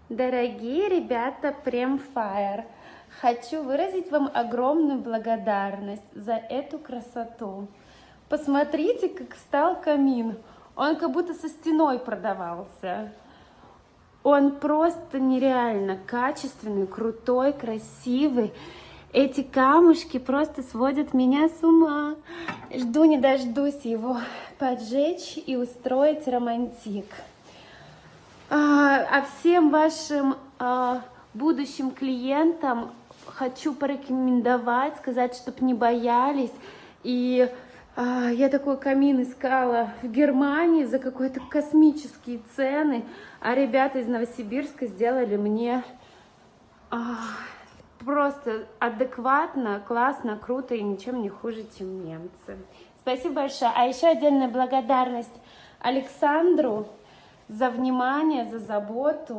Дорогие ребята Премфайр, хочу выразить вам огромную благодарность за эту красоту. Посмотрите, как стал камин. Он как будто со стеной продавался. Он просто нереально качественный, крутой, красивый. Эти камушки просто сводят меня с ума. Жду не дождусь его поджечь и устроить романтик. А всем вашим будущим клиентам хочу порекомендовать, сказать, чтобы не боялись. И я такой камин искала в Германии за какие-то космические цены, а ребята из Новосибирска сделали мне просто адекватно, классно, круто и ничем не хуже, чем немцы. Спасибо большое. А еще отдельная благодарность Александру за внимание, за заботу.